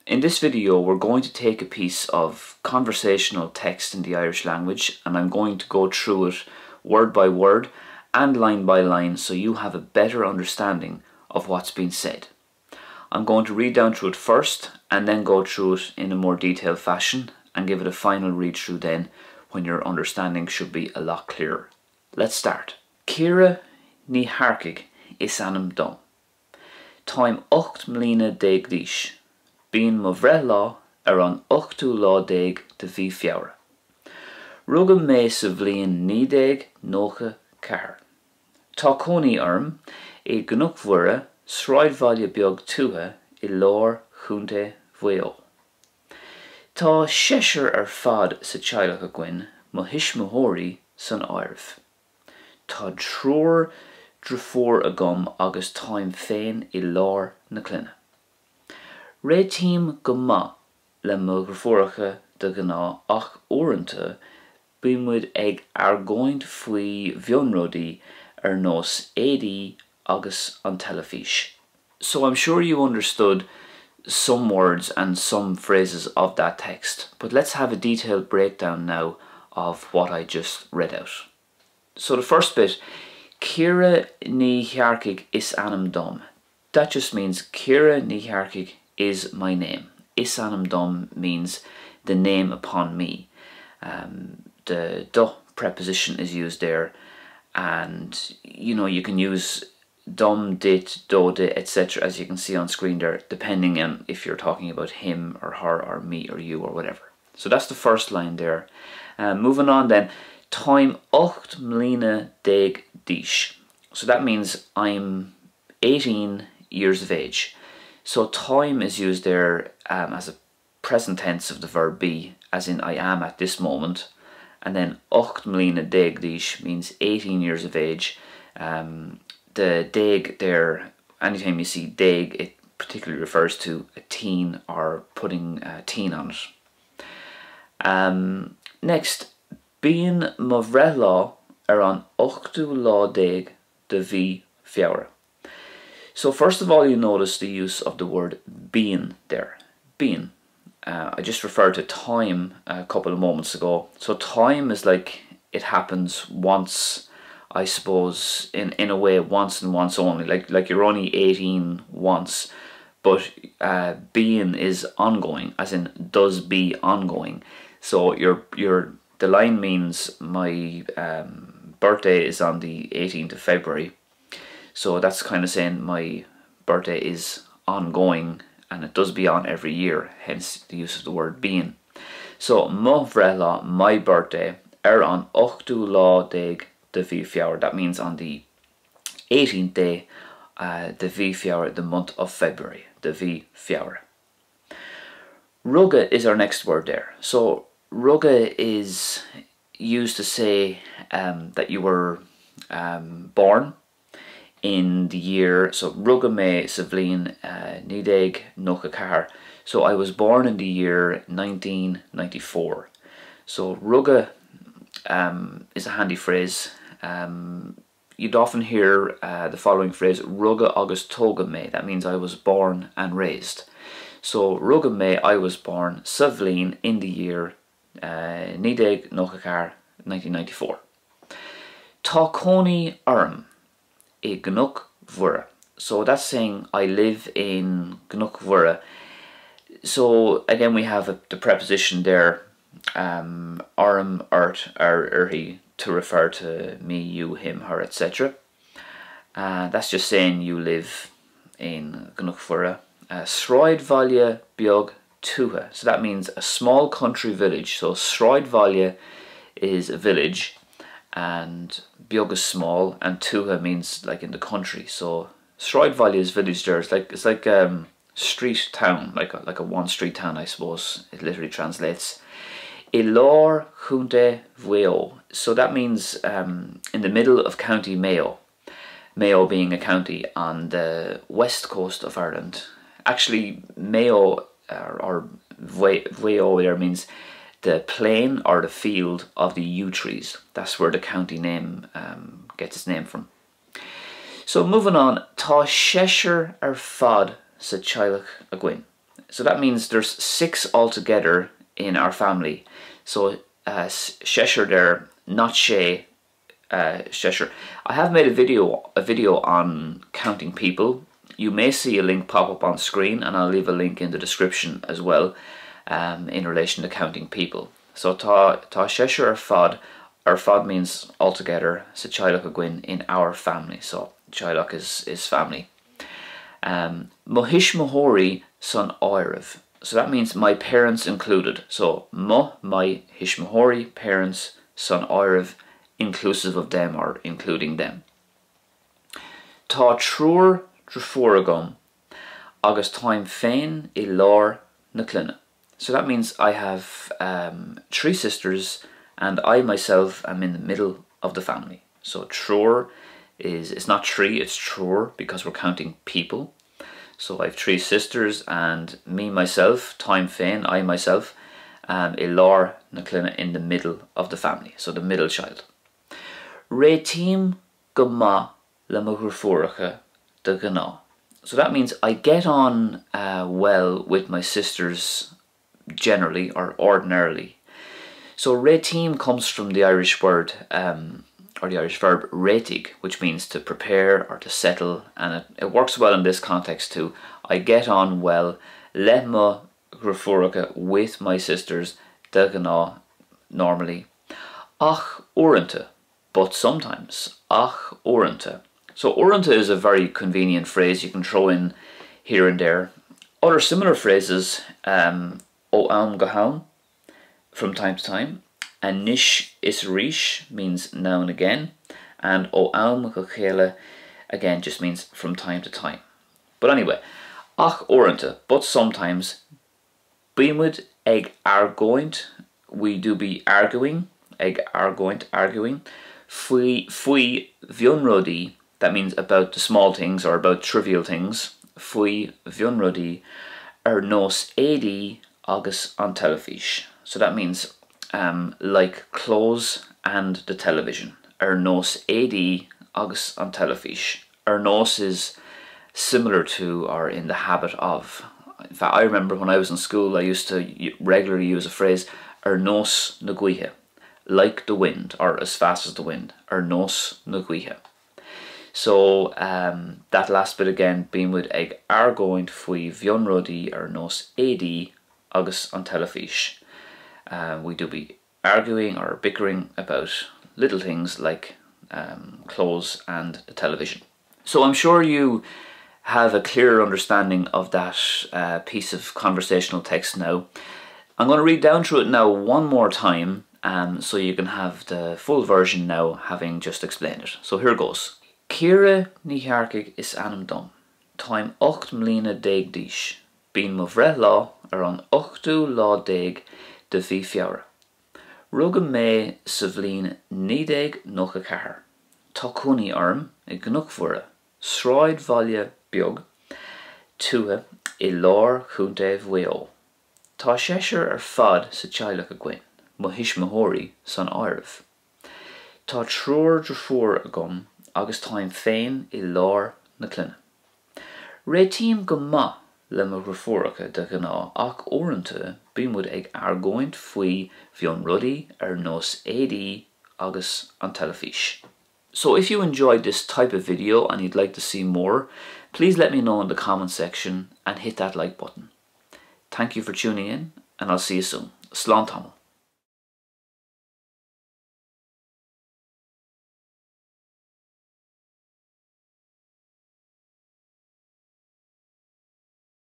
In this video we're going to take a piece of conversational text in the Irish language and I'm going to go through it word by word and line by line so you have a better understanding of what's been said. I'm going to read down through it first and then go through it in a more detailed fashion and give it a final read through then when your understanding should be a lot clearer. Let's start. Ciara ní harcaigh is anam dom. Táim 8 mbliana déag d'aois. Bíonn mo bhreith lá ar an 8 déag de bhí feabhra. Rugadh mé sa bhliain 1994. Tá cónaí orm I gCnocmhuire sráidbhaile beag tuatha I lár chunta bhuail. Tá séisir ar fad sa teaghlach a gcuin mo hismeóirí san áireamh. Tá triúr drofór agam agus táim féin I lár na cluine. Réitíim go maith le mo grafóracha de gná ach uaireanta bímuid ag argóint faoi bhionródaí ar nós éadaí agus an telefís. So I'm sure you understood some words and some phrases of that text, but let's have a detailed breakdown now of what I just read out. So the first bit, Ciara ní harcaigh is anam dom. That just means Ciara ní harcaigh is my name. Is anam dom means the name upon me. The do preposition is used there, and you can use dom, dit, do, de, etc. as you can see on screen there, depending on if you're talking about him or her or me or you or whatever. So that's the first line there. Moving on then, táim 8 mbliana déag d'aois. So that means I'm 18 years of age. So time is used there as a present tense of the verb be, as in I am at this moment. And then 8 mbliana déag d'aois means 18 years of age. The déag there, anytime you see déag, it particularly refers to a teen or putting a teen on it. Next, bíonn mo bhreith lá ar an 8 déag de bhí feabhra. So first of all, you notice the use of the word bíonn there. Bíonn. I just referred to time a couple of moments ago. So time is like it happens once, I suppose, in a way, once and once only. Like you're only 18 once, but being is ongoing, as in does be ongoing. So the line means my birthday is on the 18th of February. So that's kind of saying my birthday is ongoing and it does be on every year, hence the use of the word being. So mo bhreith lá, my birthday, ar an 8 déag de bhí feabhra. That means on the 18th day de bhí feabhra, the month of February, de bhí feabhra. Rugadh is our next word there. So rugadh is used to say that you were born in the year, so rugadh mé sa bhliain 1994. So I was born in the year 1994. So rugadh is a handy phrase. You'd often hear the following phrase, rugadh agus tógadh mé. That means I was born and raised. So rugadh mé, I was born sa bhliain in the year 1994. Tá cónaí orm I gCnocmhuire. So that's saying I live in gCnocmhuire. So again we have the preposition there, orm, art, urhi, to refer to me, you, him, her, etc. That's just saying you live in gCnocmhuire. Sráidbhaile beag tuatha. So that means a small country village. So sráidbhaile is a village, and beag is small, and tuatha means like in the country. So sráidbhaile is village there. It's like street town, like a one street town, I suppose. It literally translates. I lár chunta bhuail. So that means in the middle of County Mayo. Mayo being a county on the west coast of Ireland. Actually, Mayo or Bhuail there means the plain or the field of the yew trees. That's where the county name gets its name from. So moving on, tá séisir ar fad sa teaghlach a gcuin. So that means there's 6 altogether in our family. So Shesher there, not Shay, Shesher. I have made a video on counting people. You may see a link pop up on screen, and I'll leave a link in the description as well, in relation to counting people. So tá Shesher ar fad means altogether, sa Chilach a Gwyn in our family. So Chilach is family. Mohishmahori son oirav. So that means my parents included. So my hishmahori, parents, son oirav, inclusive of them or including them. Tá trúr drafuragum agus time féin I lár na cluine. So that means I have 3 sisters, and I myself am in the middle of the family. So trúr it's not 3, it's trúr, because we're counting people. So I have 3 sisters, and me myself, time féin, I myself, I lár na cluine, in the middle of the family. So the middle child. Ré tím go ma le mo grafúracha de gná. So that means I get on well with my sisters generally or ordinarily. So ré tím comes from the Irish word or the Irish verb rétig, which means to prepare or to settle, and it works well in this context too. I get on well le mo grafúracha, with my sisters de gná, normally. Ach uaireanta, but sometimes. Ach uaireanta. So uaireanta is a very convenient phrase you can throw in here and there. Other similar phrases, ó am go habhain, from time to time, and nish is rish means now and again, and ó am go chéile again just means from time to time. But anyway, ach uaireanta, but sometimes. Bímuid ag argoint, we do be arguing, ag argoint, arguing. Fui bhionródaí, that means about the small things or about trivial things. Fui bhionródaí ar nós éadaí agus an telefís. So that means like clothes and the television. Ar nós éadaí agus an telefís. Ar nós is similar to or in the habit of. In fact, I remember when I was in school, I used to regularly use a phrase, ar nós na gaoithe, like the wind, or as fast as the wind, ar nós na gaoithe. So that last bit again, bímuid ag argoint faoi bhionródaí ar nós éadaí agus an telefís. We do be arguing or bickering about little things like clothes and the television. So I'm sure you have a clearer understanding of that piece of conversational text now. I'm going to read down through it now one more time, so you can have the full version now, having just explained it. So here goes. Círe ní chearcaigh is anam dom. Táim 8 mbliana 10 d'aois. Bíonn mo bhreith lá ar an 8ú lá 10 de bhí feabhra. Rugam mé sa bhliain 1994. Tá cúnaí orm I gnuachmhura. Sráid bhaile beag tuatha I lár chúnta bhuaó. Tá Shesher ar fad sa Chilach a Gwyn, mo hishmahori son oirav. Tá trúr drafúr agam agus táim féin I lár na cluine. Ré tím go maith le mo grafúracha de gná, ach uaireanta bímuid ag argoint faoi bhionródaí ar nós éadaí agus an telefís. So if you enjoyed this type of video and you'd like to see more, please let me know in the comment section and hit that like button. Thank you for tuning in, and I'll see you soon. Slán tamil.